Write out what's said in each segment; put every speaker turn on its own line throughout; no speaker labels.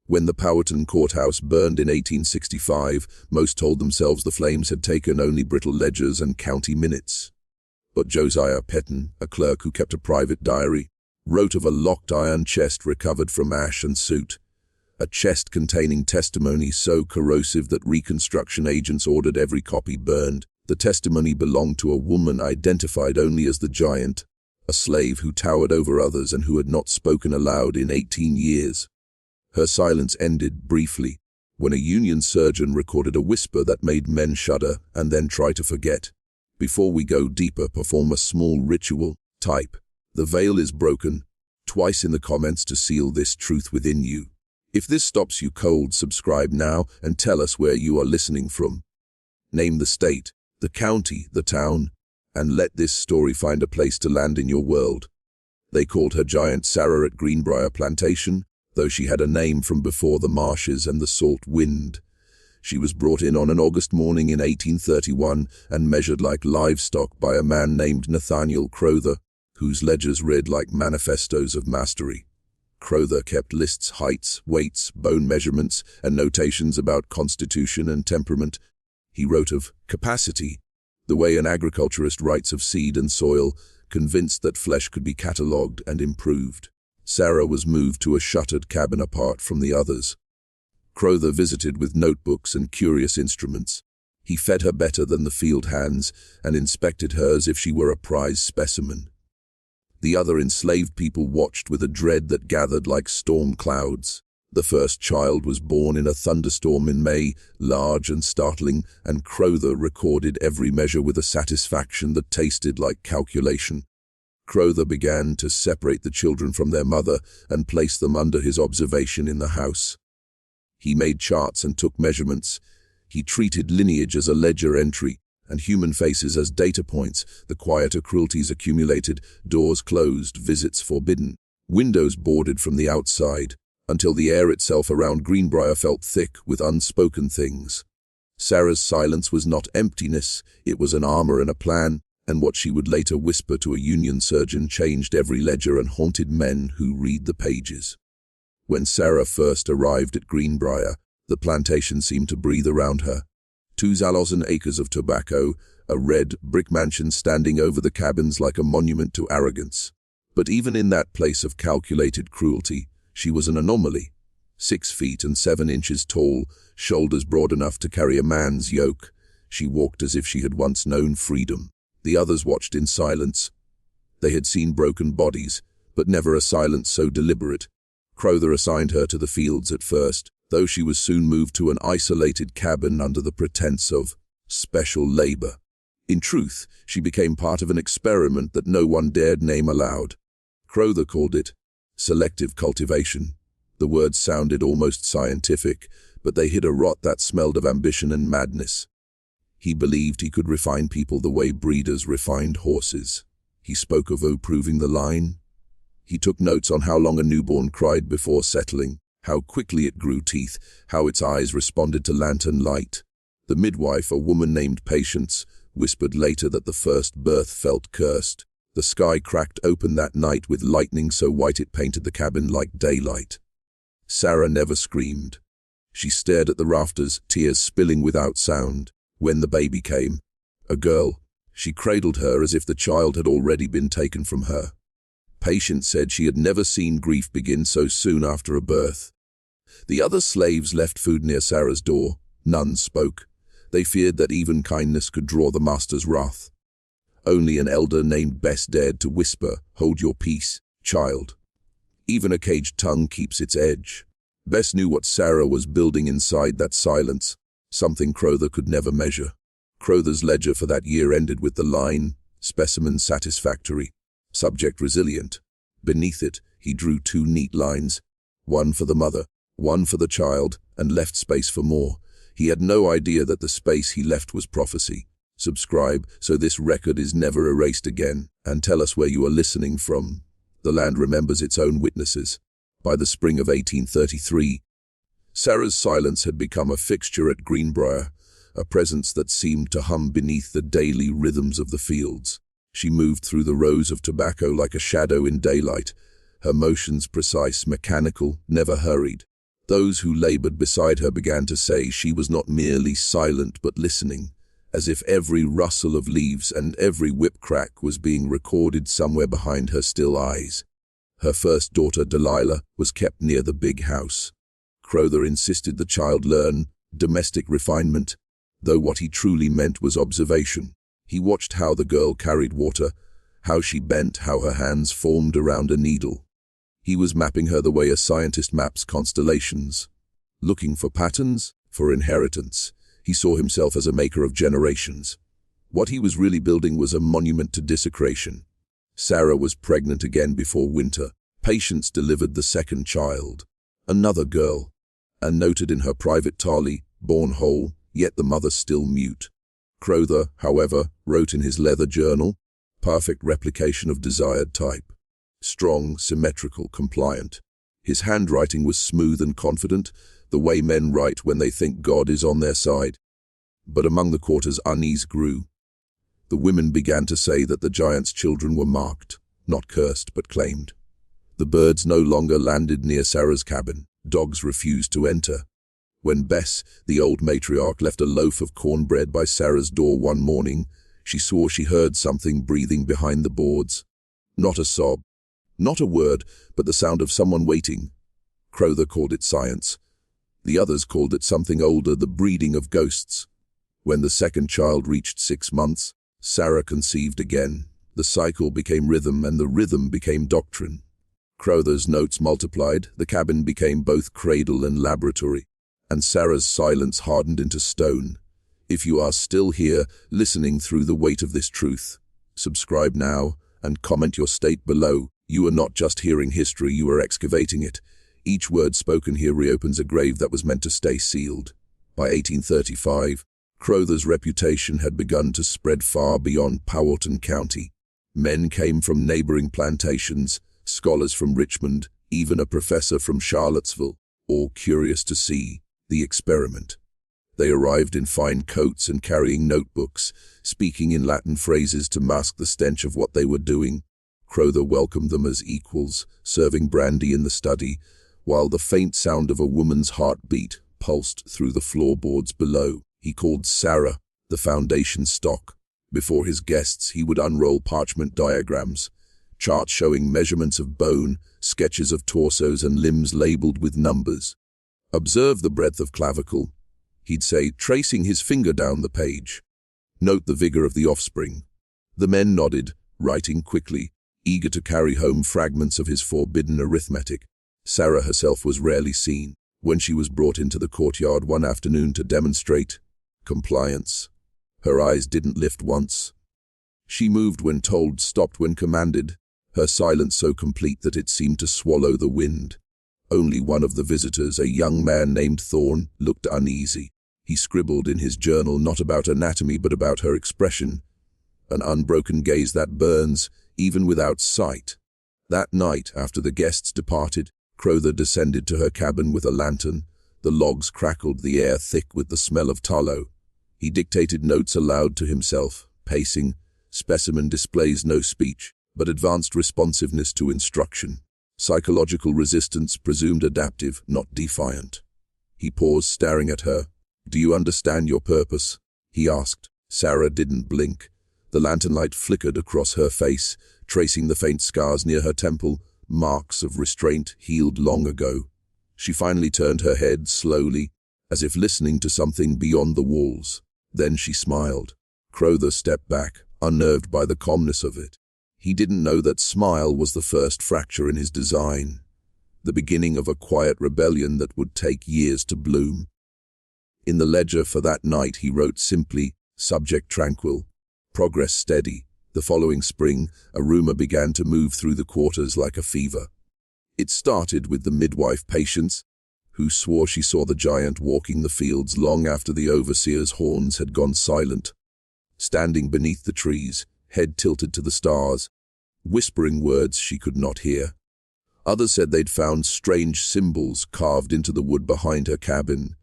When the Powhatan courthouse burned in 1865, most told themselves the flames had taken only brittle ledgers and county minutes. But Josiah Petton, a clerk who kept a private diary, wrote of a locked iron chest recovered from ash and soot, a chest containing testimony so corrosive that reconstruction agents ordered every copy burned. The testimony belonged to a woman identified only as the Giant, a slave who towered over others and who had not spoken aloud in 18 years. Her silence ended briefly when a Union surgeon recorded a whisper that made men shudder and then try to forget. Before we go deeper, perform a small ritual. Type, "The veil is broken," twice in the comments to seal this truth within you. If this stops you cold, subscribe now and tell us where you are listening from. Name the state, the county, the town, and let this story find a place to land in your world. They called her Giant Sarah at Greenbryer Plantation, though she had a name from before the marshes and the salt wind. She was brought in on an August morning in 1831 and measured like livestock by a man named Nathaniel Crowther, whose ledgers read like manifestos of mastery. Crowther kept lists, heights, weights, bone measurements, and notations about constitution and temperament. He wrote of capacity, the way an agriculturist writes of seed and soil, convinced that flesh could be catalogued and improved. Sarah was moved to a shuttered cabin apart from the others. Crowther visited with notebooks and curious instruments. He fed her better than the field hands and inspected her as if she were a prize specimen. The other enslaved people watched with a dread that gathered like storm clouds. The first child was born in a thunderstorm in May, large and startling, and Crowther recorded every measure with a satisfaction that tasted like calculation. Crowther began to separate the children from their mother and place them under his observation in the house. He made charts and took measurements. He treated lineage as a ledger entry and human faces as data points. The quieter cruelties accumulated, doors closed, visits forbidden, windows boarded from the outside, until the air itself around Greenbryer felt thick with unspoken things. Sarah's silence was not emptiness, it was an armor and a plan, and what she would later whisper to a Union surgeon changed every ledger and haunted men who read the pages. When Sarah first arrived at Greenbryer, the plantation seemed to breathe around her. 2,000 acres of tobacco, a red brick mansion standing over the cabins like a monument to arrogance. But even in that place of calculated cruelty, she was an anomaly. 6 feet and 7 inches tall, shoulders broad enough to carry a man's yoke, she walked as if she had once known freedom. The others watched in silence. They had seen broken bodies, but never a silence so deliberate. Crowther assigned her to the fields at first, though she was soon moved to an isolated cabin under the pretense of special labor. In truth, she became part of an experiment that no one dared name aloud. Crowther called it selective cultivation. The words sounded almost scientific, but they hid a rot that smelled of ambition and madness. He believed he could refine people the way breeders refined horses. He spoke of improving the line. He took notes on how long a newborn cried before settling, how quickly it grew teeth, how its eyes responded to lantern light. The midwife, a woman named Patience, whispered later that the first birth felt cursed. The sky cracked open that night with lightning so white it painted the cabin like daylight. Sarah never screamed. She stared at the rafters, tears spilling without sound. When the baby came, a girl, she cradled her as if the child had already been taken from her. Patience said she had never seen grief begin so soon after a birth. The other slaves left food near Sarah's door. None spoke. They feared that even kindness could draw the master's wrath. Only an elder named Bess dared to whisper, "Hold your peace, child." Even a caged tongue keeps its edge. Bess knew what Sarah was building inside that silence, something Crowther could never measure. Crowther's ledger for that year ended with the line, "Specimen satisfactory, subject resilient." Beneath it, he drew 2 neat lines, one for the mother, one for the child, and left space for more. He had no idea that the space he left was prophecy. Subscribe so this record is never erased again, and tell us where you are listening from. The land remembers its own witnesses. By the spring of 1833, Sarah's silence had become a fixture at Greenbryer, a presence that seemed to hum beneath the daily rhythms of the fields. She moved through the rows of tobacco like a shadow in daylight, her motions precise, mechanical, never hurried. Those who labored beside her began to say she was not merely silent but listening, as if every rustle of leaves and every whip crack was being recorded somewhere behind her still eyes. Her first daughter, Delilah, was kept near the big house. Crowther insisted the child learn domestic refinement, though what he truly meant was observation. He watched how the girl carried water, how she bent, how her hands formed around a needle. He was mapping her the way a scientist maps constellations. Looking for patterns, for inheritance. He saw himself as a maker of generations. What he was really building was a monument to desecration. Sarah was pregnant again before winter. Patience delivered the second child, another girl, and noted in her private tally, born whole, yet the mother still mute. Crowther, however, wrote in his leather journal, perfect replication of desired type. Strong, symmetrical, compliant. His handwriting was smooth and confident, the way men write when they think God is on their side. But among the quarters unease grew. The women began to say that the giant's children were marked, not cursed but claimed. The birds no longer landed near Sarah's cabin. Dogs refused to enter. When Bess, the old matriarch, left a loaf of cornbread by Sarah's door one morning, she swore she heard something breathing behind the boards. Not a sob, not a word, but the sound of someone waiting. Crowther called it science. The others called it something older, the breeding of ghosts. When the second child reached 6 months, Sarah conceived again. The cycle became rhythm, and the rhythm became doctrine. Crowther's notes multiplied, the cabin became both cradle and laboratory, and Sarah's silence hardened into stone. If you are still here, listening through the weight of this truth, subscribe now and comment your state below. You are not just hearing history, you are excavating it. Each word spoken here reopens a grave that was meant to stay sealed. By 1835, Crowther's reputation had begun to spread far beyond Powhatan County. Men came from neighboring plantations, scholars from Richmond, even a professor from Charlottesville, all curious to see the experiment. They arrived in fine coats and carrying notebooks, speaking in Latin phrases to mask the stench of what they were doing. Crowther welcomed them as equals, serving brandy in the study, while the faint sound of a woman's heartbeat pulsed through the floorboards below. He called Sarah the foundation stock. Before his guests, he would unroll parchment diagrams, charts showing measurements of bone, sketches of torsos and limbs labeled with numbers. Observe the breadth of clavicle, he'd say, tracing his finger down the page. Note the vigor of the offspring. The men nodded, writing quickly, eager to carry home fragments of his forbidden arithmetic. Sarah herself was rarely seen. When she was brought into the courtyard one afternoon to demonstrate compliance, her eyes didn't lift once. She moved when told, stopped when commanded, her silence so complete that it seemed to swallow the wind. Only one of the visitors, a young man named Thorne, looked uneasy. He scribbled in his journal not about anatomy but about her expression, an unbroken gaze that burns, even without sight. That night, after the guests departed, Crowther descended to her cabin with a lantern. The logs crackled, the air thick with the smell of tallow. He dictated notes aloud to himself, pacing. Specimen displays no speech, but advanced responsiveness to instruction. Psychological resistance presumed adaptive, not defiant. He paused, staring at her. "Do you understand your purpose?" he asked. Sarah didn't blink. The lantern light flickered across her face, tracing the faint scars near her temple, marks of restraint healed long ago. She finally turned her head slowly, as if listening to something beyond the walls. Then she smiled. Crowther stepped back, unnerved by the calmness of it. He didn't know that smile was the first fracture in his design, the beginning of a quiet rebellion that would take years to bloom. In the ledger for that night he wrote simply, "Subject tranquil, progress steady." The following spring, a rumor began to move through the quarters like a fever. It started with the midwife Patience, who swore she saw the giant walking the fields long after the overseer's horns had gone silent, standing beneath the trees, head tilted to the stars, whispering words she could not hear. Others said they'd found strange symbols carved into the wood behind her cabin,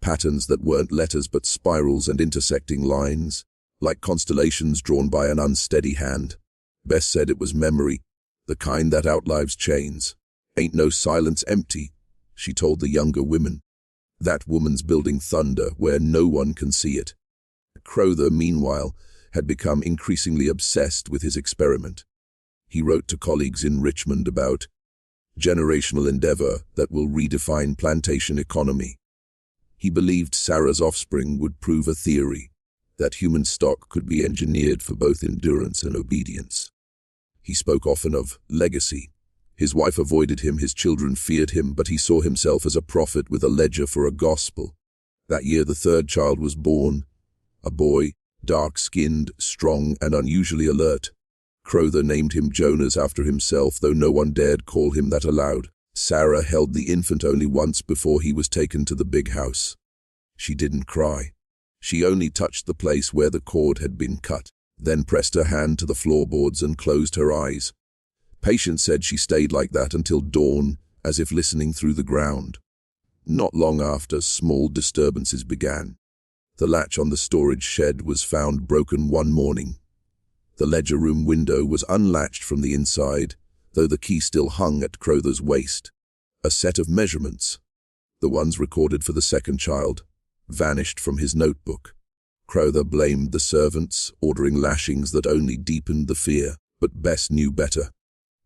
patterns that weren't letters but spirals and intersecting lines, like constellations drawn by an unsteady hand. Bess said it was memory, the kind that outlives chains. "Ain't no silence empty," she told the younger women. That woman's building thunder where no one can see it. Crowther, meanwhile, had become increasingly obsessed with his experiment. He wrote to colleagues in Richmond about generational endeavor that will redefine plantation economy. He believed Sarah's offspring would prove a theory, that human stock could be engineered for both endurance and obedience. He spoke often of legacy. His wife avoided him, his children feared him, but he saw himself as a prophet with a ledger for a gospel. That year the third child was born, a boy, dark-skinned, strong, and unusually alert. Crowther named him Jonas after himself, though no one dared call him that aloud. Sarah held the infant only once before he was taken to the big house. She didn't cry. She only touched the place where the cord had been cut, then pressed her hand to the floorboards and closed her eyes. Patience said she stayed like that until dawn, as if listening through the ground. Not long after, small disturbances began. The latch on the storage shed was found broken one morning. The ledger room window was unlatched from the inside, though the key still hung at Crowther's waist. A set of measurements, the ones recorded for the second child, vanished from his notebook. Crowther blamed the servants, ordering lashings that only deepened the fear, but Bess knew better.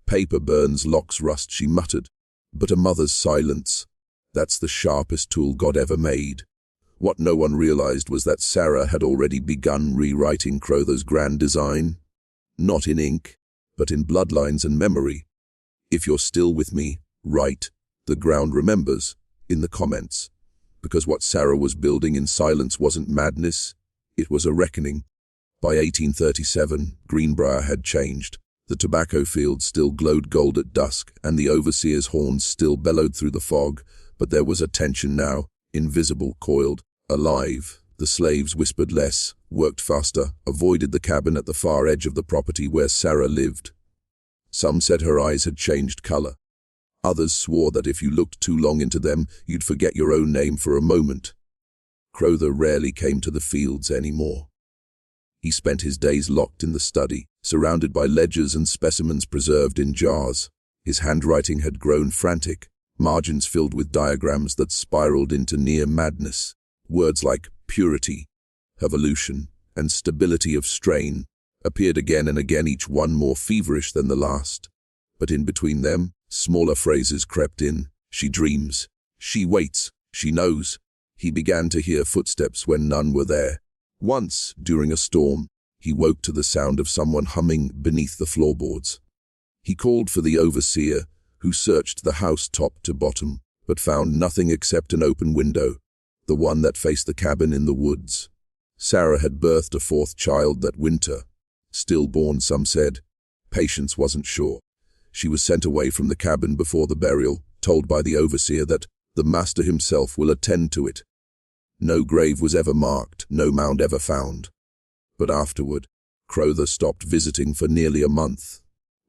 Paper burns, locks rust, she muttered. But a mother's silence, that's the sharpest tool God ever made. What no one realized was that Sarah had already begun rewriting Crowther's grand design. Not in ink, but in bloodlines and memory. If you're still with me, write, the ground remembers, in the comments. Because what Sarah was building in silence wasn't madness, it was a reckoning. By 1837, Greenbryer had changed. The tobacco fields still glowed gold at dusk, and the overseer's horns still bellowed through the fog, but there was a tension now, invisible, coiled, alive. The slaves whispered less, worked faster, avoided the cabin at the far edge of the property where Sarah lived. Some said her eyes had changed color. Others swore that if you looked too long into them, you'd forget your own name for a moment. Crowther rarely came to the fields anymore. He spent his days locked in the study, surrounded by ledgers and specimens preserved in jars. His handwriting had grown frantic, margins filled with diagrams that spiraled into near madness. Words like purity, evolution, and stability of strain appeared again and again, each one more feverish than the last. But in between them, smaller phrases crept in. She dreams. She waits. She knows. He began to hear footsteps when none were there. Once, during a storm, he woke to the sound of someone humming beneath the floorboards. He called for the overseer, who searched the house top to bottom, but found nothing except an open window, the one that faced the cabin in the woods. Sarah had birthed a fourth child that winter. Stillborn, some said. Patience wasn't sure. She was sent away from the cabin before the burial, told by the overseer that the master himself will attend to it. No grave was ever marked, no mound ever found. But afterward, Crowther stopped visiting for nearly a month.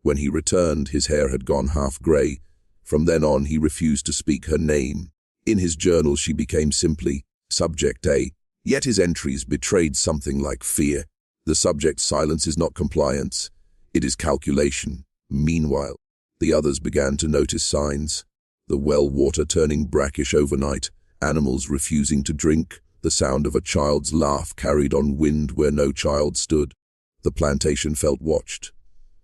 When he returned, his hair had gone half grey. From then on, he refused to speak her name. In his journal, she became simply Subject A, yet his entries betrayed something like fear. The subject's silence is not compliance, it is calculation. Meanwhile, the others began to notice signs. The well water turning brackish overnight, animals refusing to drink, the sound of a child's laugh carried on wind where no child stood. The plantation felt watched.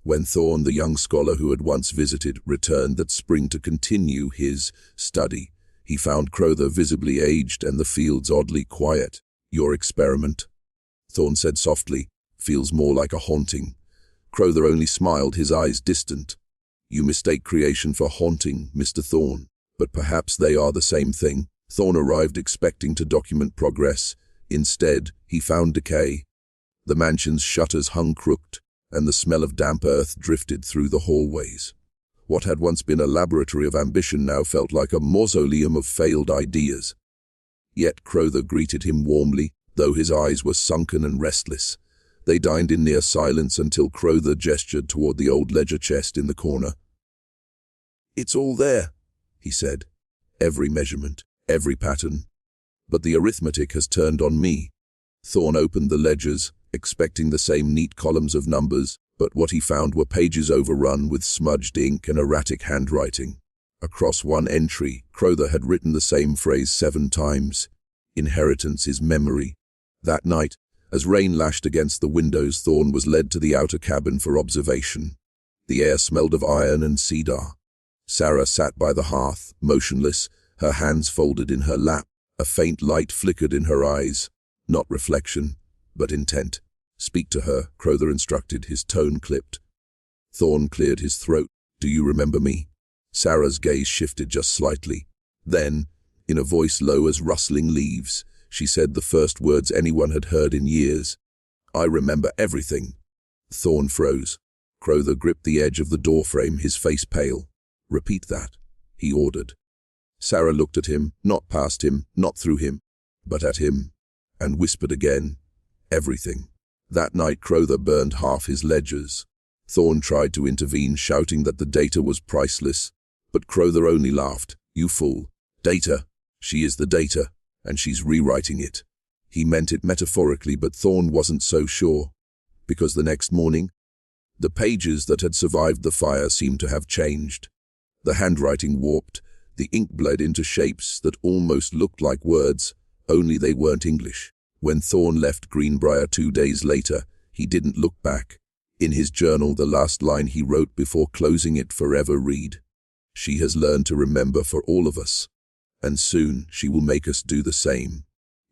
When Thorne, the young scholar who had once visited, returned that spring to continue his study, he found Crowther visibly aged and the fields oddly quiet. Your experiment, Thorne said softly, feels more like a haunting. Crowther only smiled, his eyes distant. You mistake creation for haunting, Mr. Thorne, but perhaps they are the same thing. Thorne arrived expecting to document progress. Instead, he found decay. The mansion's shutters hung crooked, and the smell of damp earth drifted through the hallways. What had once been a laboratory of ambition now felt like a mausoleum of failed ideas. Yet Crowther greeted him warmly, though his eyes were sunken and restless. They dined in near silence until Crowther gestured toward the old ledger chest in the corner. It's all there, he said. Every measurement, every pattern. But the arithmetic has turned on me. Thorne opened the ledgers, expecting the same neat columns of numbers, but what he found were pages overrun with smudged ink and erratic handwriting. Across one entry, Crowther had written the same phrase 7 times. Inheritance is memory. That night, as rain lashed against the windows, Thorn was led to the outer cabin for observation. The air smelled of iron and cedar. Sarah sat by the hearth, motionless, her hands folded in her lap. A faint light flickered in her eyes. Not reflection, but intent. "Speak to her," Crowther instructed, his tone clipped. Thorn cleared his throat. "Do you remember me?" Sarah's gaze shifted just slightly. Then, in a voice low as rustling leaves, she said the first words anyone had heard in years. "I remember everything." Thorn froze. Crowther gripped the edge of the doorframe, his face pale. "Repeat that," he ordered. Sarah looked at him, not past him, not through him, but at him, and whispered again, "Everything." That night Crowther burned half his ledgers. Thorn tried to intervene, shouting that the data was priceless, but Crowther only laughed. "You fool. Data. She is the data, and she's rewriting it." He meant it metaphorically, but Thorn wasn't so sure, because the next morning, the pages that had survived the fire seemed to have changed. The handwriting warped, the ink bled into shapes that almost looked like words, only they weren't English. When Thorn left Greenbryer 2 days later, he didn't look back. In his journal, the last line he wrote before closing it forever read, "She has learned to remember for all of us, and soon she will make us do the same."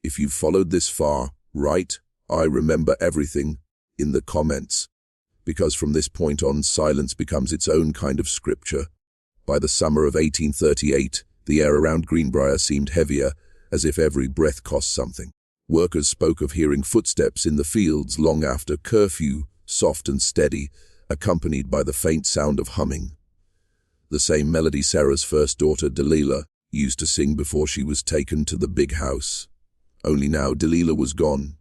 If you've followed this far, write, "I remember everything," in the comments, because from this point on, silence becomes its own kind of scripture. By the summer of 1838, the air around Greenbryer seemed heavier, as if every breath cost something. Workers spoke of hearing footsteps in the fields long after curfew, soft and steady, accompanied by the faint sound of humming. The same melody Sarah's first daughter, Delilah, used to sing before she was taken to the big house. Only now Delilah was gone.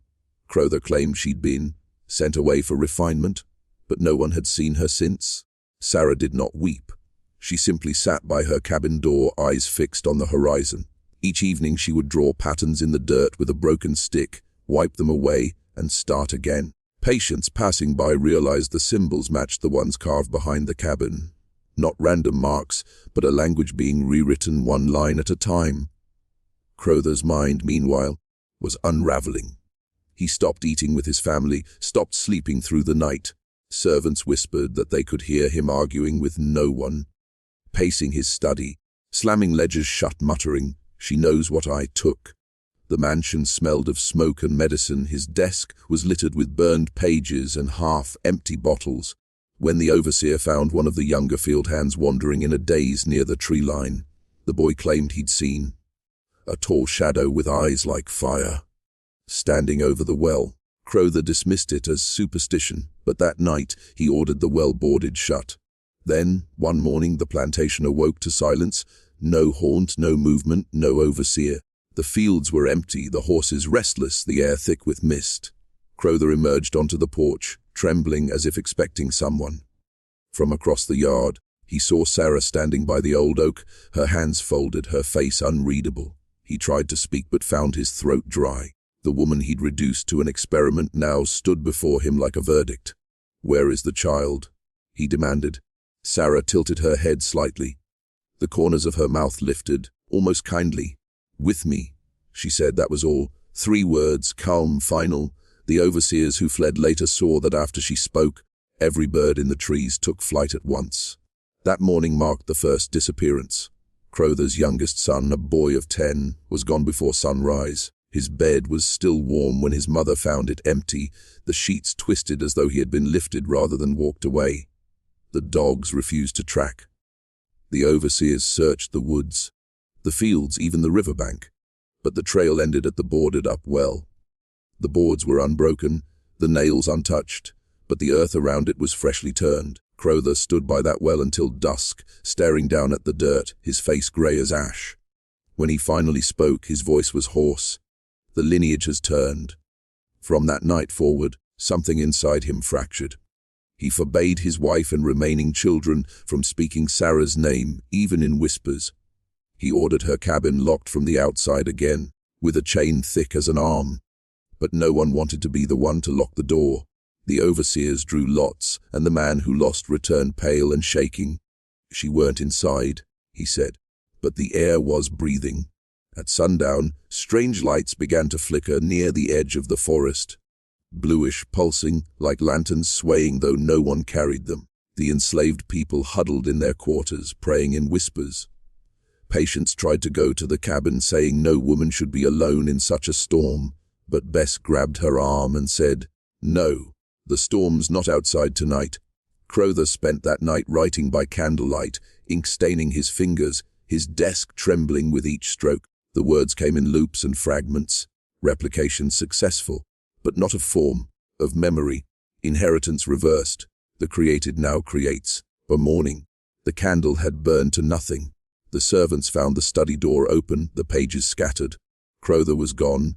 Crowther claimed she'd been sent away for refinement, but no one had seen her since. Sarah did not weep. She simply sat by her cabin door, eyes fixed on the horizon. Each evening she would draw patterns in the dirt with a broken stick, wipe them away, and start again. Patients passing by realized the symbols matched the ones carved behind the cabin. Not random marks, but a language being rewritten one line at a time. Crowther's mind, meanwhile, was unraveling. He stopped eating with his family, stopped sleeping through the night. Servants whispered that they could hear him arguing with no one. Pacing his study, slamming ledgers shut, muttering, "She knows what I took." The mansion smelled of smoke and medicine. His desk was littered with burned pages and half-empty bottles. When the overseer found one of the younger field hands wandering in a daze near the tree line, the boy claimed he'd seen a tall shadow with eyes like fire standing over the well. Crowther dismissed it as superstition, but that night he ordered the well boarded shut. Then, one morning, the plantation awoke to silence. No haunt, no movement, no overseer. The fields were empty, the horses restless, the air thick with mist. Crowther emerged onto the porch, trembling as if expecting someone. From across the yard, he saw Sarah standing by the old oak, her hands folded, her face unreadable. He tried to speak but found his throat dry. The woman he'd reduced to an experiment now stood before him like a verdict. "Where is the child?" he demanded. Sarah tilted her head slightly. The corners of her mouth lifted, almost kindly. "With me," she said, that was all. 3 words, calm, final. The overseers who fled later saw that after she spoke, every bird in the trees took flight at once. That morning marked the first disappearance. Crowther's youngest son, a boy of 10, was gone before sunrise. His bed was still warm when his mother found it empty, the sheets twisted as though he had been lifted rather than walked away. The dogs refused to track. The overseers searched the woods, the fields, even the riverbank, but the trail ended at the boarded-up well. The boards were unbroken, the nails untouched, but the earth around it was freshly turned. Crowther stood by that well until dusk, staring down at the dirt, his face grey as ash. When he finally spoke, his voice was hoarse. "The lineage has turned." From that night forward, something inside him fractured. He forbade his wife and remaining children from speaking Sarah's name, even in whispers. He ordered her cabin locked from the outside again, with a chain thick as an arm. But no one wanted to be the one to lock the door. The overseers drew lots, and the man who lost returned pale and shaking. "She weren't inside," he said, but the air was breathing. At sundown, strange lights began to flicker near the edge of the forest. Bluish, pulsing, like lanterns swaying though no one carried them. The enslaved people huddled in their quarters, praying in whispers. Patients tried to go to the cabin, saying no woman should be alone in such a storm, but Bess grabbed her arm and said, "No, the storm's not outside tonight." Crowther spent that night writing by candlelight, ink staining his fingers, his desk trembling with each stroke. The words came in loops and fragments. Replication successful, but not of form, of memory. Inheritance reversed. The created now creates. By morning, the candle had burned to nothing. The servants found the study door open, the pages scattered. Crowther was gone.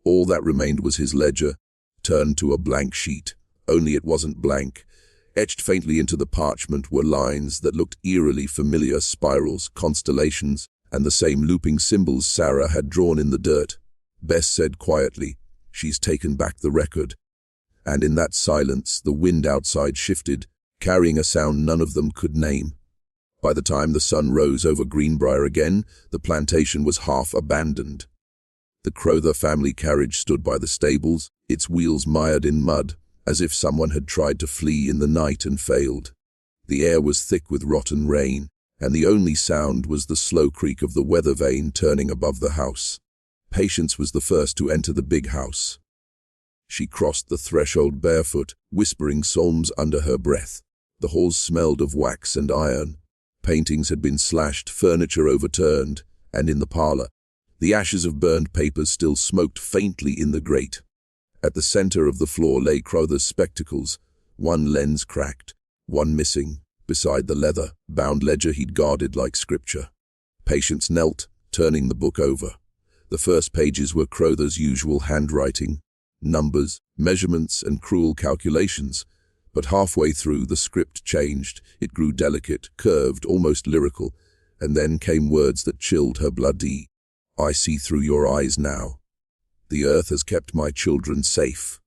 All that remained was his ledger, turned to a blank sheet. Only it wasn't blank. Etched faintly into the parchment were lines that looked eerily familiar, spirals, constellations, and the same looping symbols Sarah had drawn in the dirt. Bess said quietly, "She's taken back the record." And in that silence, the wind outside shifted, carrying a sound none of them could name. By the time the sun rose over Greenbryer again, the plantation was half abandoned. The Crowther family carriage stood by the stables, its wheels mired in mud, as if someone had tried to flee in the night and failed. The air was thick with rotten rain, and the only sound was the slow creak of the weather vane turning above the house. Patience was the first to enter the big house. She crossed the threshold barefoot, whispering psalms under her breath. The halls smelled of wax and iron. Paintings had been slashed, furniture overturned, and in the parlor, the ashes of burned papers still smoked faintly in the grate. At the center of the floor lay Crowther's spectacles, one lens cracked, one missing, beside the leather-bound ledger he'd guarded like scripture. Patience knelt, turning the book over. The first pages were Crowther's usual handwriting, numbers, measurements, and cruel calculations. But halfway through, the script changed. It grew delicate, curved, almost lyrical, and then came words that chilled her blood. "I see through your eyes now. The earth has kept my children safe.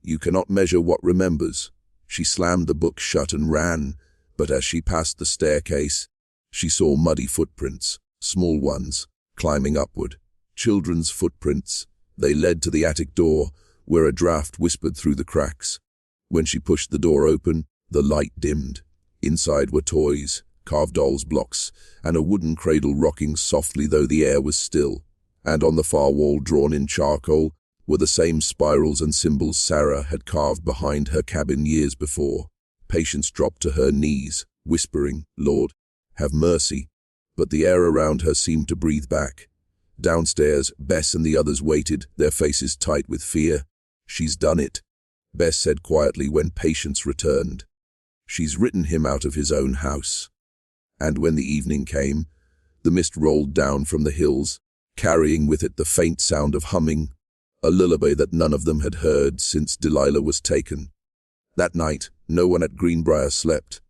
You cannot measure what remembers." She slammed the book shut and ran, but as she passed the staircase, she saw muddy footprints, small ones, climbing upward. Children's footprints. They led to the attic door, where a draft whispered through the cracks. When she pushed the door open, the light dimmed. Inside were toys, carved dolls' blocks, and a wooden cradle rocking softly though the air was still. And on the far wall, drawn in charcoal, were the same spirals and symbols Sarah had carved behind her cabin years before. Patience dropped to her knees, whispering, "Lord, have mercy." But the air around her seemed to breathe back. Downstairs, Bess and the others waited, their faces tight with fear. "She's done it," Bess said quietly when Patience returned. "She's written him out of his own house." And when the evening came, the mist rolled down from the hills, carrying with it the faint sound of humming, a lullaby that none of them had heard since Delilah was taken. That night, no one at Greenbryer slept.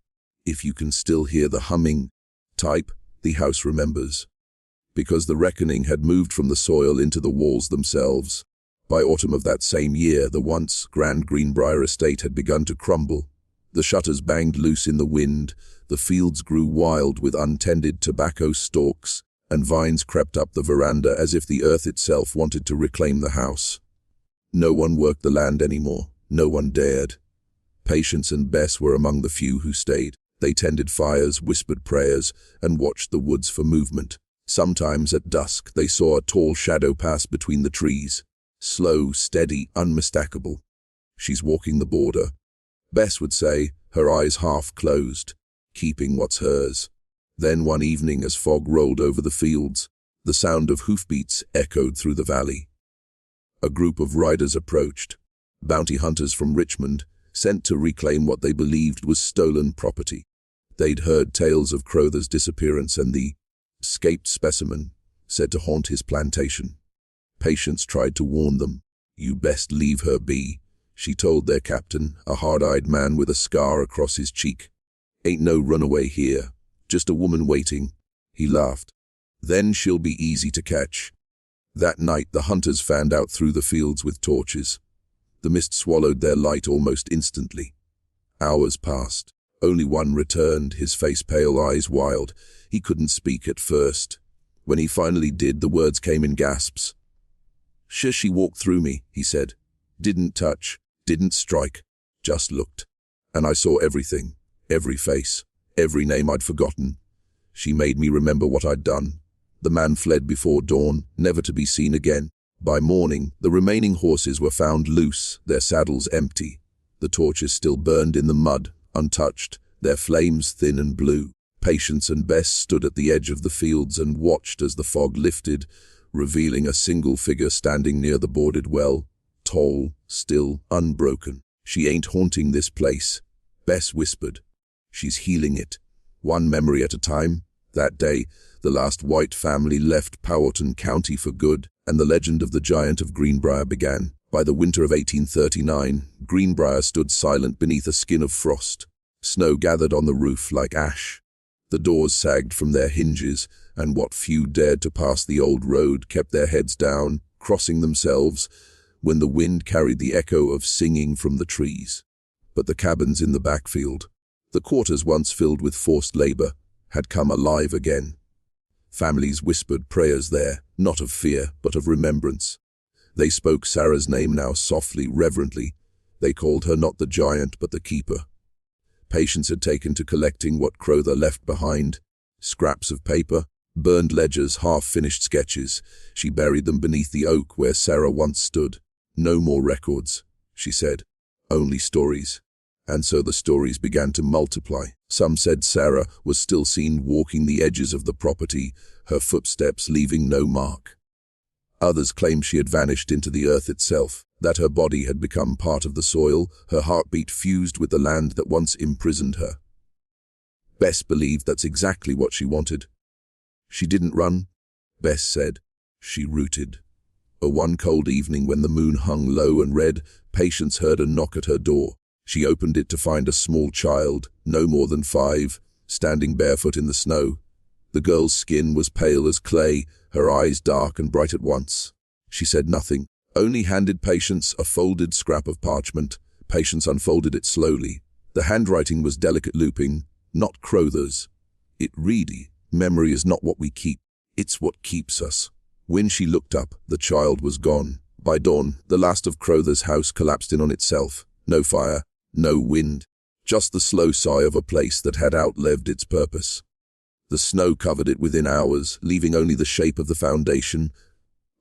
If you can still hear the humming, type, the house remembers. Because the reckoning had moved from the soil into the walls themselves. By autumn of that same year, the once grand Greenbryer estate had begun to crumble. The shutters banged loose in the wind, the fields grew wild with untended tobacco stalks, and vines crept up the veranda as if the earth itself wanted to reclaim the house. No one worked the land anymore. No one dared. Patience and Bess were among the few who stayed. They tended fires, whispered prayers, and watched the woods for movement. Sometimes at dusk they saw a tall shadow pass between the trees. Slow, steady, unmistakable. "She's walking the border," Bess would say, her eyes half closed, keeping what's hers. Then one evening, as fog rolled over the fields, the sound of hoofbeats echoed through the valley. A group of riders approached, bounty hunters from Richmond, sent to reclaim what they believed was stolen property. They'd heard tales of Crowther's disappearance and the escaped specimen said to haunt his plantation. Patience tried to warn them. "You best leave her be," she told their captain, a hard-eyed man with a scar across his cheek. "Ain't no runaway here, just a woman waiting." He laughed. "Then she'll be easy to catch." That night the hunters fanned out through the fields with torches. The mist swallowed their light almost instantly. Hours passed. Only one returned, his face pale, eyes wild. He couldn't speak at first. When he finally did, the words came in gasps. She walked through me, he said. Didn't touch, didn't strike, just looked. And I saw everything, every face, every name I'd forgotten. She made me remember what I'd done. The man fled before dawn, never to be seen again. By morning, the remaining horses were found loose, their saddles empty. The torches still burned in the mud, untouched, their flames thin and blue. Patience and Bess stood at the edge of the fields and watched as the fog lifted, revealing a single figure standing near the boarded well, tall, still, unbroken. She ain't haunting this place, Bess whispered. She's healing it, one memory at a time. That day, the last white family left Powhatan County for good, and the legend of the giant of Greenbryer began. By the winter of 1839, Greenbryer stood silent beneath a skin of frost. Snow gathered on the roof like ash. The doors sagged from their hinges, and what few dared to pass the old road kept their heads down, crossing themselves, when the wind carried the echo of singing from the trees. But the cabins in the backfield, the quarters once filled with forced labor, had come alive again. Families whispered prayers there, not of fear, but of remembrance. They spoke Sarah's name now softly, reverently. They called her not the giant, but the keeper. Patience had taken to collecting what Crowther left behind. Scraps of paper, burned ledgers, half-finished sketches. She buried them beneath the oak where Sarah once stood. No more records, she said. Only stories. And so the stories began to multiply. Some said Sarah was still seen walking the edges of the property, her footsteps leaving no mark. Others claimed she had vanished into the earth itself, that her body had become part of the soil, her heartbeat fused with the land that once imprisoned her. Bess believed that's exactly what she wanted. She didn't run, Bess said. She rooted. One cold evening when the moon hung low and red, Patience heard a knock at her door. She opened it to find a small child, no more than 5, standing barefoot in the snow. The girl's skin was pale as clay, her eyes dark and bright at once. She said nothing, only handed Patience a folded scrap of parchment. Patience unfolded it slowly. The handwriting was delicate looping, not Crowther's. It read, "Memory is not what we keep, it's what keeps us." When she looked up, the child was gone. By dawn, the last of Crowther's house collapsed in on itself. No fire, no wind, just the slow sigh of a place that had outlived its purpose. The snow covered it within hours, leaving only the shape of the foundation,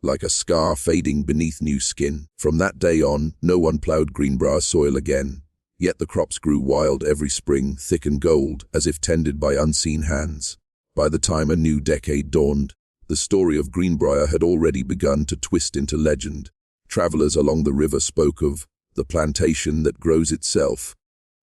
like a scar fading beneath new skin. From that day on, no one plowed Greenbrier soil again. Yet the crops grew wild every spring, thick and gold, as if tended by unseen hands. By the time a new decade dawned, the story of Greenbrier had already begun to twist into legend. Travelers along the river spoke of the plantation that grows itself,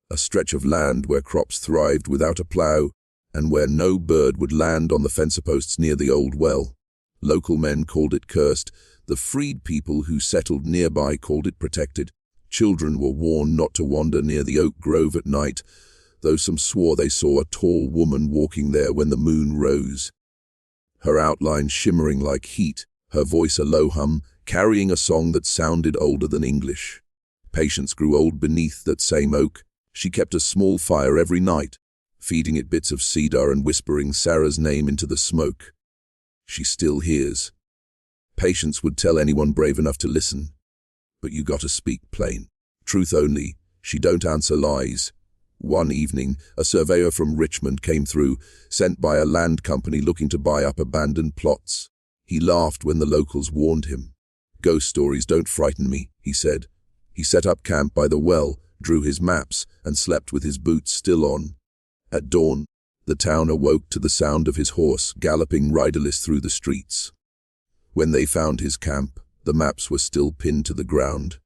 a stretch of land where crops thrived without a plow, and where no bird would land on the fence posts near the old well. Local men called it cursed. The freed people who settled nearby called it protected. Children were warned not to wander near the oak grove at night, though some swore they saw a tall woman walking there when the moon rose. Her outline shimmering like heat, her voice a low hum, carrying a song that sounded older than English. Patience grew old beneath that same oak. She kept a small fire every night, feeding it bits of cedar and whispering Sarah's name into the smoke. She still hears. Patience would tell anyone brave enough to listen. But you gotta speak plain. Truth only. She don't answer lies. One evening, a surveyor from Richmond came through, sent by a land company looking to buy up abandoned plots. He laughed when the locals warned him. "Ghost stories don't frighten me," he said. He set up camp by the well, drew his maps, and slept with his boots still on. At dawn, the town awoke to the sound of his horse galloping riderless through the streets. When they found his camp, the maps were still pinned to the ground.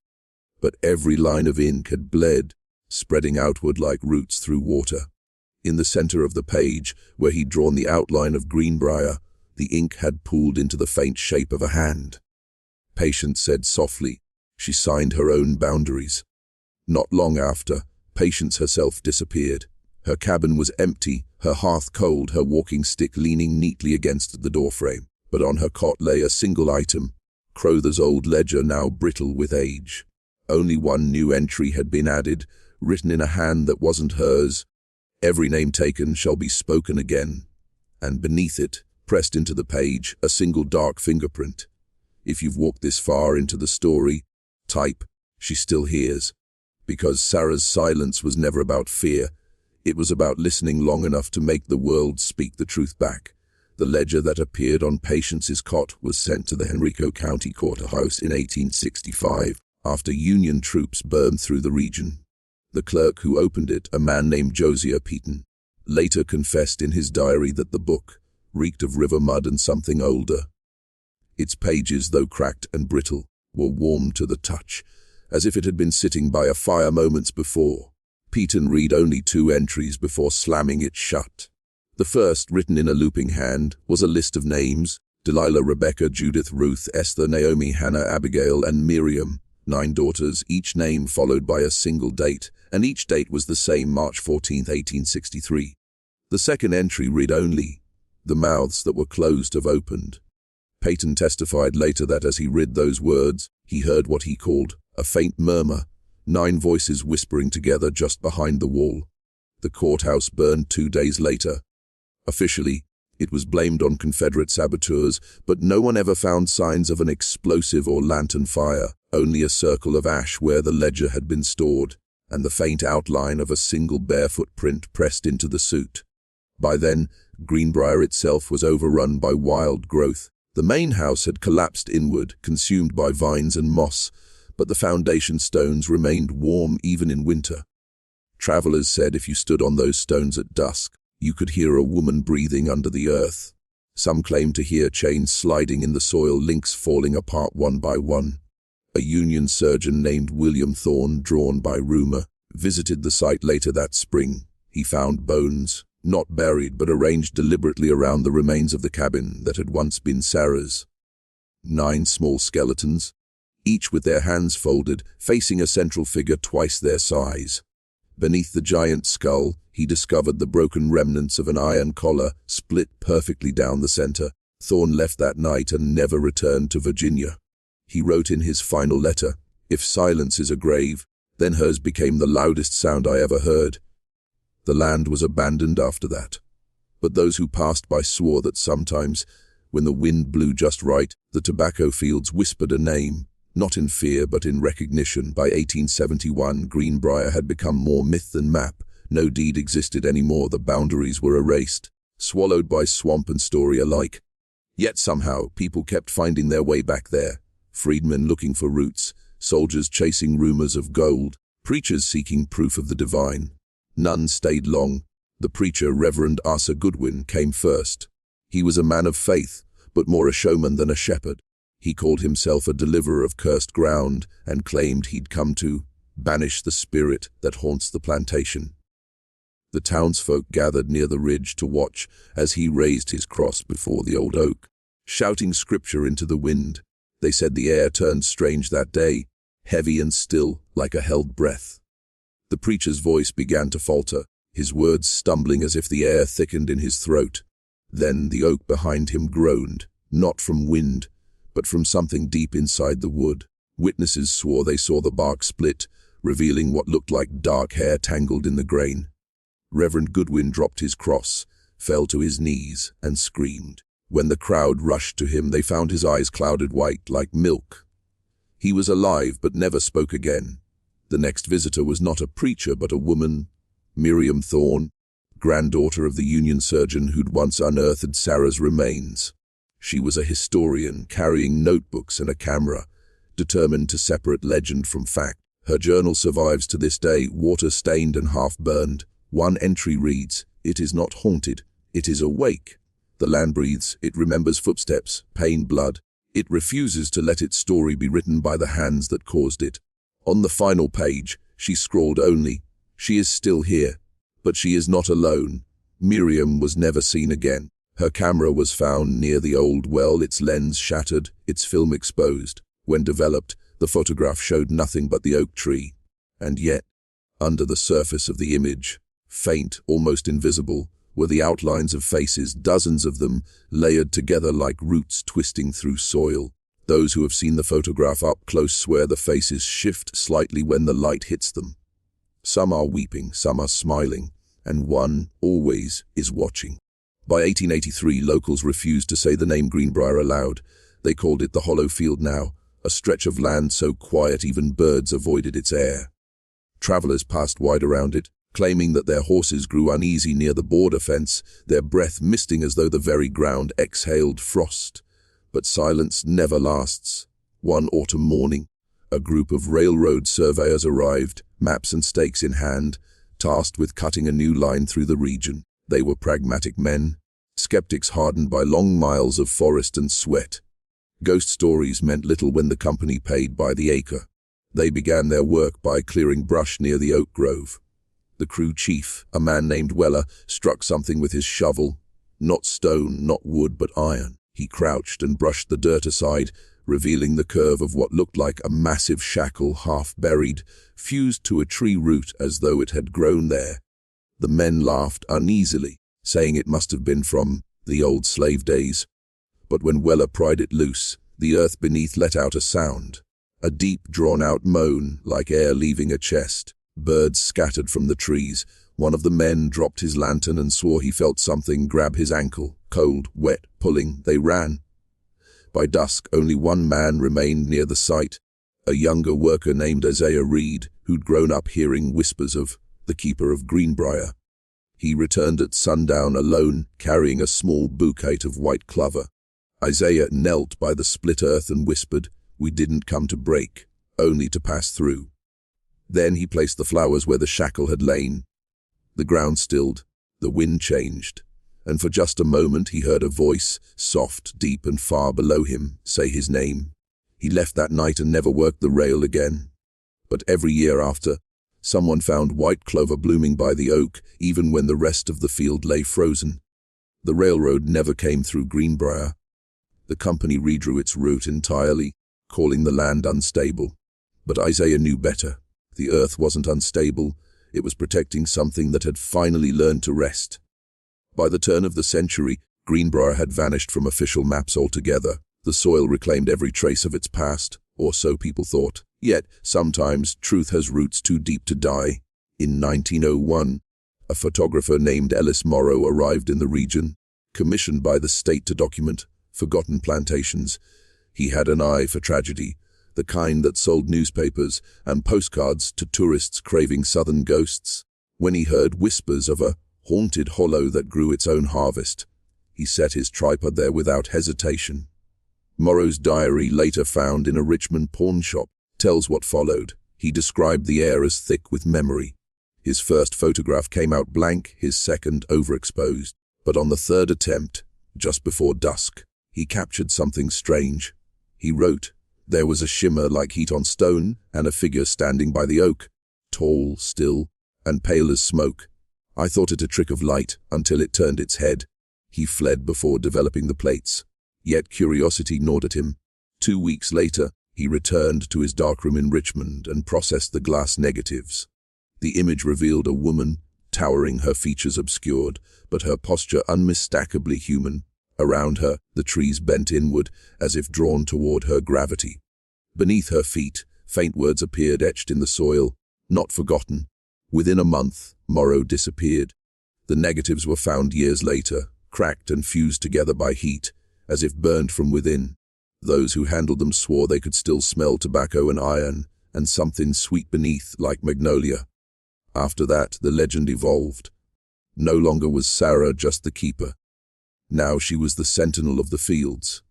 But every line of ink had bled, spreading outward like roots through water. In the center of the page, where he'd drawn the outline of Greenbrier, the ink had pooled into the faint shape of a hand. Patience said softly. She signed her own boundaries. Not long after, Patience herself disappeared. Her cabin was empty, her hearth cold, her walking stick leaning neatly against the doorframe. But on her cot lay a single item, Crowther's old ledger now brittle with age. Only one new entry had been added, written in a hand that wasn't hers. Every name taken shall be spoken again. And beneath it, pressed into the page, a single dark fingerprint. If you've walked this far into the story, type, she still hears. Because Sarah's silence was never about fear. It was about listening long enough to make the world speak the truth back. The ledger that appeared on Patience's cot was sent to the Henrico County Courthouse in 1865, after Union troops burned through the region. The clerk who opened it, a man named Josiah Peaton, later confessed in his diary that the book reeked of river mud and something older. Its pages, though cracked and brittle, were warm to the touch, as if it had been sitting by a fire moments before. Peaton read only 2 entries before slamming it shut. The first, written in a looping hand, was a list of names: Delilah, Rebecca, Judith, Ruth, Esther, Naomi, Hannah, Abigail, and Miriam. 9 daughters, each name followed by a single date, and each date was the same, March 14, 1863. The second entry read only, "The mouths that were closed have opened." Peaton testified later that as he read those words, he heard what he called a faint murmur, 9 voices whispering together just behind the wall. The courthouse burned 2 days later. Officially, it was blamed on Confederate saboteurs, but no one ever found signs of an explosive or lantern fire, only a circle of ash where the ledger had been stored, and the faint outline of a single barefoot print pressed into the soot. By then, Greenbryer itself was overrun by wild growth. The main house had collapsed inward, consumed by vines and moss, but the foundation stones remained warm even in winter. Travelers said if you stood on those stones at dusk, you could hear a woman breathing under the earth. Some claimed to hear chains sliding in the soil, links falling apart one by one. A Union surgeon named William Thorne, drawn by rumor, visited the site later that spring. He found bones, not buried but arranged deliberately around the remains of the cabin that had once been Sarah's. 9 small skeletons, each with their hands folded, facing a central figure twice their size. Beneath the giant skull, he discovered the broken remnants of an iron collar, split perfectly down the center. Thorne left that night and never returned to Virginia. He wrote in his final letter, "If silence is a grave, then hers became the loudest sound I ever heard." The land was abandoned after that. But those who passed by swore that sometimes, when the wind blew just right, the tobacco fields whispered a name. Not in fear, but in recognition. By 1871, Greenbryer had become more myth than map. No deed existed anymore. The boundaries were erased, swallowed by swamp and story alike. Yet somehow, people kept finding their way back there. Freedmen looking for roots, soldiers chasing rumors of gold, preachers seeking proof of the divine. None stayed long. The preacher, Reverend Asa Goodwin, came first. He was a man of faith, but more a showman than a shepherd. He called himself a deliverer of cursed ground and claimed he'd come to banish the spirit that haunts the plantation. The townsfolk gathered near the ridge to watch as he raised his cross before the old oak, shouting scripture into the wind. They said the air turned strange that day, heavy and still, like a held breath. The preacher's voice began to falter, his words stumbling as if the air thickened in his throat. Then the oak behind him groaned, not from wind, but from something deep inside the wood. Witnesses swore they saw the bark split, revealing what looked like dark hair tangled in the grain. Reverend Goodwin dropped his cross, fell to his knees, and screamed. When the crowd rushed to him, they found his eyes clouded white like milk. He was alive but never spoke again. The next visitor was not a preacher but a woman, Miriam Thorne, granddaughter of the Union surgeon who'd once unearthed Sarah's remains. She was a historian carrying notebooks and a camera, determined to separate legend from fact. Her journal survives to this day, water-stained and half-burned. One entry reads, "It is not haunted, it is awake." The land breathes, it remembers footsteps, pain, blood. It refuses to let its story be written by the hands that caused it. On the final page, she scrawled only, "She is still here, but she is not alone." Miriam was never seen again. Her camera was found near the old well, its lens shattered, its film exposed. When developed, the photograph showed nothing but the oak tree. And yet, under the surface of the image, faint, almost invisible, were the outlines of faces, dozens of them, layered together like roots twisting through soil. Those who have seen the photograph up close swear the faces shift slightly when the light hits them. Some are weeping, some are smiling, and one always is watching. By 1883, locals refused to say the name Greenbryer aloud. They called it the Hollow Field now, a stretch of land so quiet even birds avoided its air. Travelers passed wide around it, claiming that their horses grew uneasy near the border fence, their breath misting as though the very ground exhaled frost. But silence never lasts. One autumn morning, a group of railroad surveyors arrived, maps and stakes in hand, tasked with cutting a new line through the region. They were pragmatic men, skeptics hardened by long miles of forest and sweat. Ghost stories meant little when the company paid by the acre. They began their work by clearing brush near the oak grove. The crew chief, a man named Weller, struck something with his shovel. Not stone, not wood, but iron. He crouched and brushed the dirt aside, revealing the curve of what looked like a massive shackle, half buried, fused to a tree root as though it had grown there. The men laughed uneasily, saying it must have been from the old slave days. But when Weller pried it loose, the earth beneath let out a sound, a deep, drawn-out moan, like air leaving a chest. Birds scattered from the trees. One of the men dropped his lantern and swore he felt something grab his ankle. Cold, wet, pulling, they ran. By dusk, only one man remained near the site, a younger worker named Isaiah Reed, who'd grown up hearing whispers of the keeper of Greenbryer. He returned at sundown alone, carrying a small bouquet of white clover. Isaiah knelt by the split earth and whispered, "We didn't come to break, only to pass through." Then he placed the flowers where the shackle had lain. The ground stilled, the wind changed, and for just a moment he heard a voice, soft, deep and far below him, say his name. He left that night and never worked the rail again. But every year after, someone found white clover blooming by the oak, even when the rest of the field lay frozen. The railroad never came through Greenbryer. The company redrew its route entirely, calling the land unstable. But Isaiah knew better. The earth wasn't unstable, it was protecting something that had finally learned to rest. By the turn of the century, Greenbryer had vanished from official maps altogether. The soil reclaimed every trace of its past, or so people thought. Yet, sometimes, truth has roots too deep to die. In 1901, a photographer named Ellis Morrow arrived in the region, commissioned by the state to document forgotten plantations. He had an eye for tragedy, the kind that sold newspapers and postcards to tourists craving southern ghosts. When he heard whispers of a haunted hollow that grew its own harvest, he set his tripod there without hesitation. Morrow's diary, later found in a Richmond pawn shop, tells what followed. He described the air as thick with memory. His first photograph came out blank, his second overexposed. But on the third attempt, just before dusk, he captured something strange. He wrote, "There was a shimmer like heat on stone, and a figure standing by the oak, tall, still, and pale as smoke. I thought it a trick of light until it turned its head." He fled before developing the plates. Yet curiosity gnawed at him. 2 weeks later, he returned to his darkroom in Richmond and processed the glass negatives. The image revealed a woman, towering, her features obscured, but her posture unmistakably human. Around her, the trees bent inward, as if drawn toward her gravity. Beneath her feet, faint words appeared etched in the soil, "Not forgotten." Within a month, Morrow disappeared. The negatives were found years later, cracked and fused together by heat, as if burned from within. Those who handled them swore they could still smell tobacco and iron, and something sweet beneath, like magnolia. After that, the legend evolved. No longer was Sarah just the keeper. Now she was the sentinel of the fields.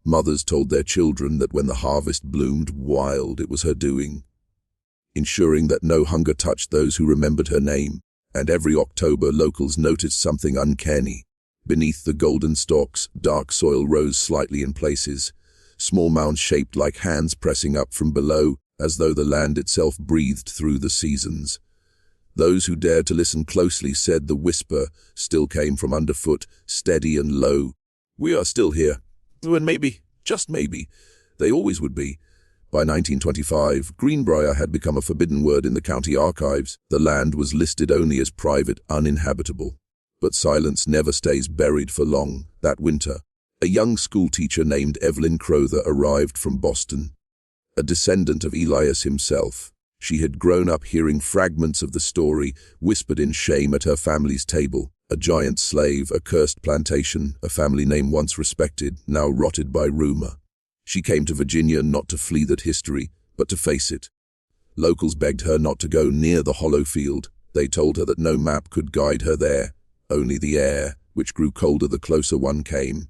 Mothers told their children that when the harvest bloomed wild, it was her doing, ensuring that no hunger touched those who remembered her name. And every October, locals noticed something uncanny. Beneath the golden stalks, dark soil rose slightly in places, small mounds shaped like hands pressing up from below, as though the land itself breathed through the seasons. Those who dared to listen closely said the whisper still came from underfoot, steady and low. "We are still here. And maybe, just maybe, they always would be." By 1925, Greenbryer had become a forbidden word in the county archives. The land was listed only as private, uninhabitable. But silence never stays buried for long. That winter, a young schoolteacher named Evelyn Crowther arrived from Boston, a descendant of Elias himself. She had grown up hearing fragments of the story, whispered in shame at her family's table. A giant slave, a cursed plantation, a family name once respected, now rotted by rumor. She came to Virginia not to flee that history, but to face it. Locals begged her not to go near the hollow field. They told her that no map could guide her there, only the air, which grew colder the closer one came.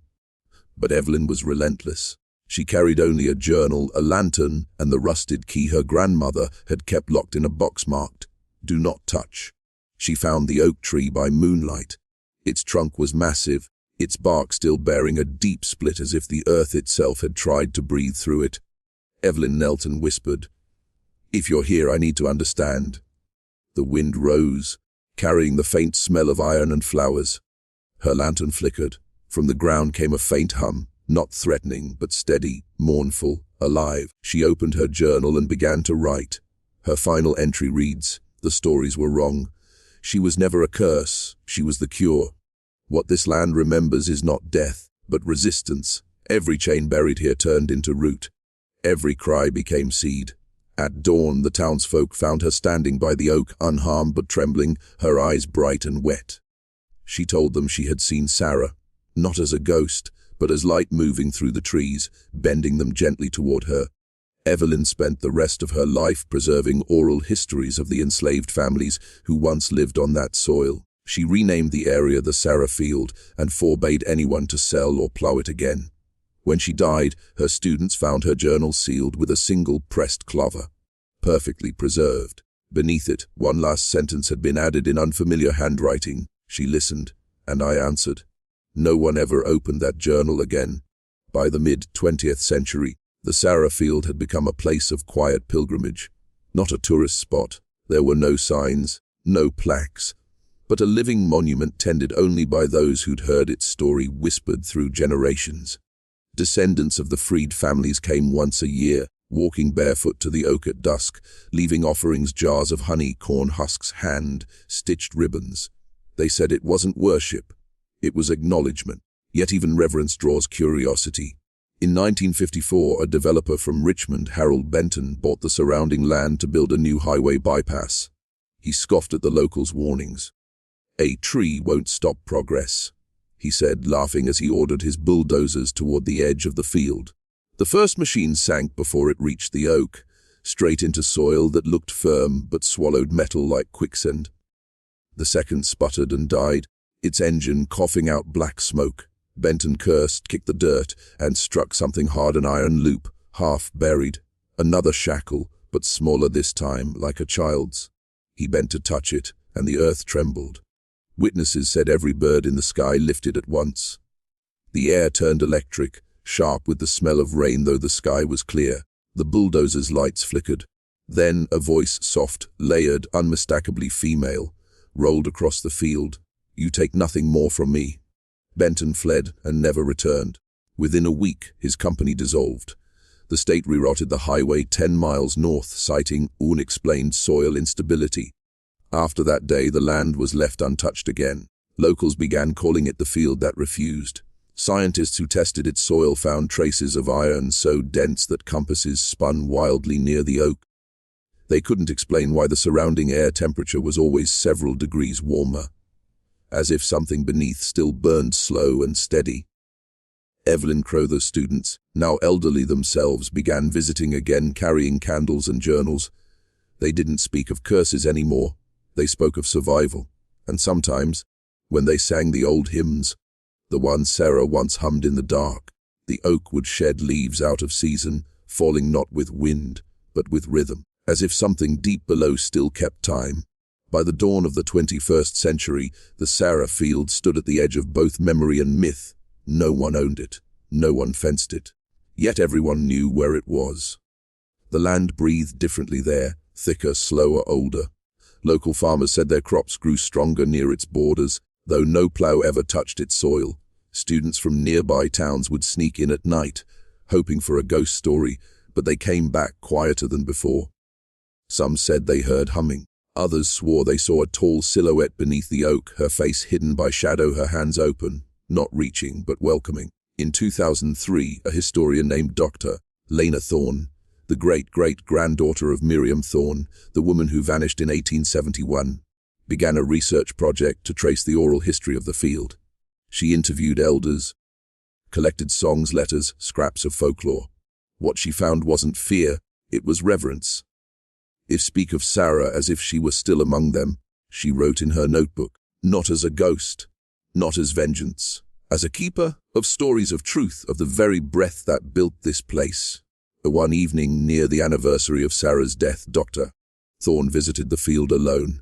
But Evelyn was relentless. She carried only a journal, a lantern, and the rusted key her grandmother had kept locked in a box marked, "Do not touch." She found the oak tree by moonlight. Its trunk was massive, its bark still bearing a deep split as if the earth itself had tried to breathe through it. Evelyn knelt and whispered, "If you're here, I need to understand." The wind rose, carrying the faint smell of iron and flowers. Her lantern flickered. From the ground came a faint hum, not threatening, but steady, mournful, alive. She opened her journal and began to write. Her final entry reads, "The stories were wrong. She was never a curse, she was the cure. What this land remembers is not death, but resistance. Every chain buried here turned into root. Every cry became seed." At dawn, the townsfolk found her standing by the oak, unharmed but trembling, her eyes bright and wet. She told them she had seen Sarah, not as a ghost, but as light moving through the trees, bending them gently toward her. Evelyn spent the rest of her life preserving oral histories of the enslaved families who once lived on that soil. She renamed the area the Sarah Field and forbade anyone to sell or plow it again. When she died, her students found her journal sealed with a single pressed clover, perfectly preserved. Beneath it, one last sentence had been added in unfamiliar handwriting. She listened, and I answered. No one ever opened that journal again. By the mid-20th century, the Sarah Field had become a place of quiet pilgrimage, not a tourist spot. There were no signs, no plaques, but a living monument tended only by those who'd heard its story whispered through generations. Descendants of the freed families came once a year, walking barefoot to the oak at dusk, leaving offerings, jars of honey, corn husks, hand-stitched ribbons. They said it wasn't worship, it was acknowledgement. Yet even reverence draws curiosity. In 1954, a developer from Richmond, Harold Benton, bought the surrounding land to build a new highway bypass. He scoffed at the locals' warnings. "A tree won't stop progress," he said, laughing as he ordered his bulldozers toward the edge of the field. The first machine sank before it reached the oak, straight into soil that looked firm but swallowed metal like quicksand. The second sputtered and died, its engine coughing out black smoke. Benton cursed, kicked the dirt, and struck something hard, an iron loop, half buried. Another shackle, but smaller this time, like a child's. He bent to touch it, and the earth trembled. Witnesses said every bird in the sky lifted at once. The air turned electric, sharp with the smell of rain, though the sky was clear. The bulldozer's lights flickered. Then a voice, soft, layered, unmistakably female, rolled across the field. "You take nothing more from me." Benton fled and never returned. Within a week, his company dissolved. The state rerouted the highway 10 miles north, citing unexplained soil instability. After that day, the land was left untouched again. Locals began calling it the field that refused. Scientists who tested its soil found traces of iron so dense that compasses spun wildly near the oak. They couldn't explain why the surrounding air temperature was always several degrees warmer, as if something beneath still burned slow and steady. Evelyn Crowther's students, now elderly themselves, began visiting again, carrying candles and journals. They didn't speak of curses anymore. They spoke of survival, and sometimes, when they sang the old hymns, the ones Sarah once hummed in the dark, the oak would shed leaves out of season, falling not with wind, but with rhythm, as if something deep below still kept time. By the dawn of the 21st century, the Sarah Field stood at the edge of both memory and myth. No one owned it, no one fenced it, yet everyone knew where it was. The land breathed differently there, thicker, slower, older. Local farmers said their crops grew stronger near its borders, though no plow ever touched its soil. Students from nearby towns would sneak in at night, hoping for a ghost story, but they came back quieter than before. Some said they heard humming. Others swore they saw a tall silhouette beneath the oak, her face hidden by shadow, her hands open, not reaching but welcoming. In 2003, a historian named Dr. Lena Thorne the great-great-granddaughter of Miriam Thorne, the woman who vanished in 1871, began a research project to trace the oral history of the field. She interviewed elders, collected songs, letters, scraps of folklore. What she found wasn't fear, it was reverence. If speak of Sarah as if she were still among them, she wrote in her notebook, not as a ghost, not as vengeance, as a keeper of stories of truth, of the very breath that built this place. One evening near the anniversary of Sarah's death, Dr. Thorne visited the field alone.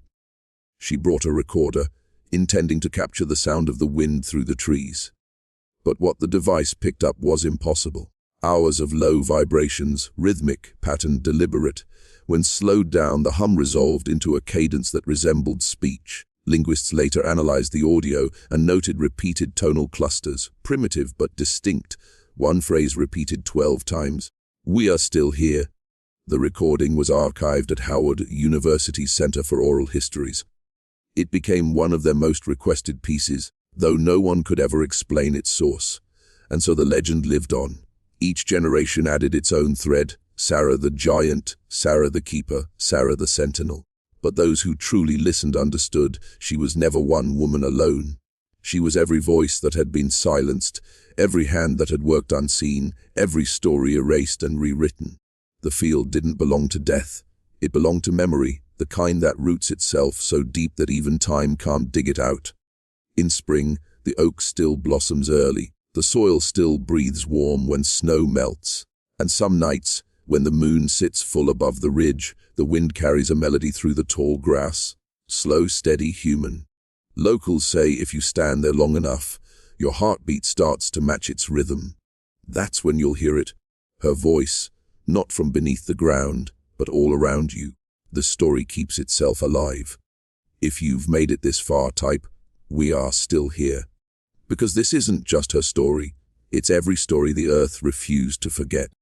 She brought a recorder, intending to capture the sound of the wind through the trees. But what the device picked up was impossible. Hours of low vibrations, rhythmic, patterned, deliberate. When slowed down, the hum resolved into a cadence that resembled speech. Linguists later analyzed the audio and noted repeated tonal clusters, primitive but distinct. One phrase repeated 12 times. "We are still here." The recording was archived at Howard University's Center for Oral Histories. It became one of their most requested pieces, though no one could ever explain its source. And so the legend lived on. Each generation added its own thread: Sarah the giant, Sarah the keeper, Sarah the sentinel. But those who truly listened understood she was never one woman alone. She was every voice that had been silenced, every hand that had worked unseen, every story erased and rewritten. The field didn't belong to death. It belonged to memory, the kind that roots itself so deep that even time can't dig it out. In spring, the oak still blossoms early. The soil still breathes warm when snow melts. And some nights, when the moon sits full above the ridge, the wind carries a melody through the tall grass. Slow, steady, human. Locals say if you stand there long enough, your heartbeat starts to match its rhythm. That's when you'll hear it. Her voice, not from beneath the ground, but all around you. The story keeps itself alive. If you've made it this far, type, "We are still here." Because this isn't just her story, it's every story the earth refused to forget.